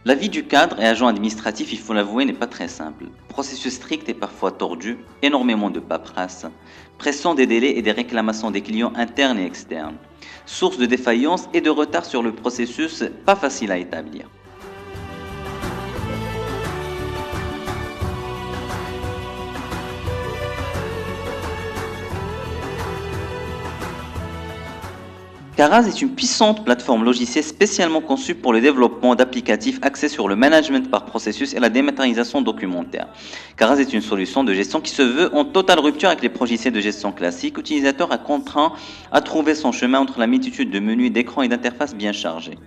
La vie du cadre et agent administratif, il faut l'avouer, n'est pas très simple. Processus strict et parfois tordu, énormément de paperasse, pression des délais et des réclamations des clients internes et externes, source de défaillance et de retard sur le processus, pas facile à établir. Caraz est une puissante plateforme logicielle spécialement conçue pour le développement d'applicatifs axés sur le management par processus et la dématérialisation documentaire. Caraz est une solution de gestion qui se veut en totale rupture avec les logiciels de gestion classiques. L'utilisateur est contraint à trouver son chemin entre la multitude de menus, d'écrans et d'interfaces bien chargées.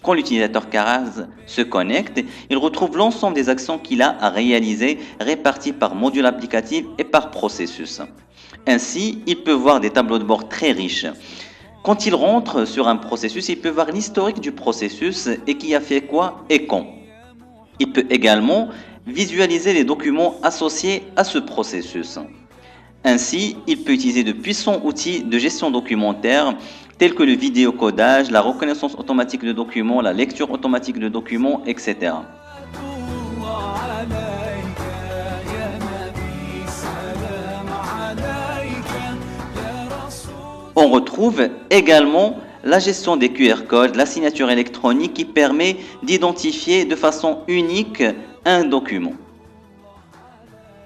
Quand l'utilisateur Caraz se connecte, il retrouve l'ensemble des actions qu'il a à réaliser, réparties par module applicatif et par processus. Ainsi, il peut voir des tableaux de bord très riches. Quand il rentre sur un processus, il peut voir l'historique du processus et qui a fait quoi et quand. Il peut également visualiser les documents associés à ce processus. Ainsi, il peut utiliser de puissants outils de gestion documentaire tels que le vidéocodage, la reconnaissance automatique de documents, la lecture automatique de documents, etc. On retrouve également la gestion des QR codes, la signature électronique qui permet d'identifier de façon unique un document.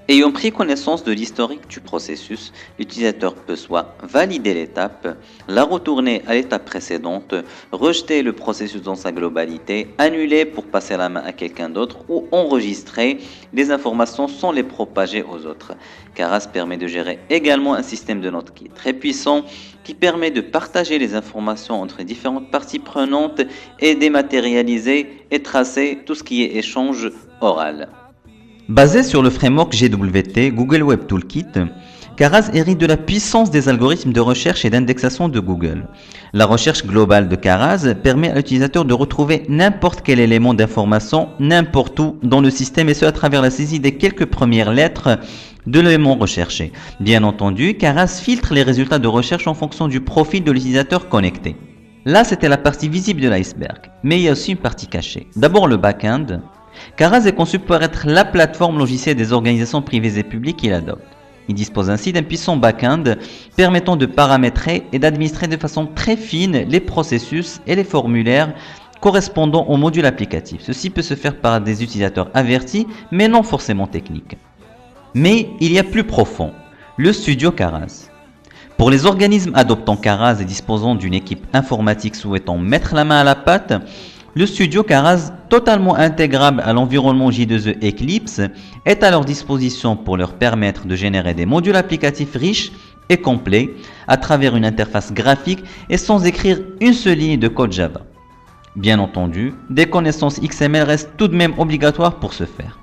Ayant pris connaissance de l'historique du processus, l'utilisateur peut soit valider l'étape, la retourner à l'étape précédente, rejeter le processus dans sa globalité, annuler pour passer la main à quelqu'un d'autre ou enregistrer les informations sans les propager aux autres. Caraz permet de gérer également un système de notes qui est très puissant, qui permet de partager les informations entre différentes parties prenantes et dématérialiser et tracer tout ce qui est échange oral. Basé sur le framework GWT, Google Web Toolkit, Caraz hérite de la puissance des algorithmes de recherche et d'indexation de Google. La recherche globale de Caraz permet à l'utilisateur de retrouver n'importe quel élément d'information, n'importe où dans le système, et ce à travers la saisie des quelques premières lettres de l'élément recherché. Bien entendu, Caraz filtre les résultats de recherche en fonction du profil de l'utilisateur connecté. Là, c'était la partie visible de l'iceberg, mais il y a aussi une partie cachée. D'abord le back-end. Caraz est conçu pour être la plateforme logicielle des organisations privées et publiques qui l'adoptent. Il dispose ainsi d'un puissant back-end permettant de paramétrer et d'administrer de façon très fine les processus et les formulaires correspondant au module applicatif. Ceci peut se faire par des utilisateurs avertis, mais non forcément techniques. Mais il y a plus profond, le studio Caraz. Pour les organismes adoptant Caraz et disposant d'une équipe informatique souhaitant mettre la main à la pâte, le studio Caraz, totalement intégrable à l'environnement J2E Eclipse, est à leur disposition pour leur permettre de générer des modules applicatifs riches et complets à travers une interface graphique et sans écrire une seule ligne de code Java. Bien entendu, des connaissances XML restent tout de même obligatoires pour ce faire.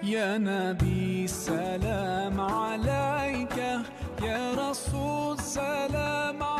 يا نبي سلام عليك يا رسول سلام عليك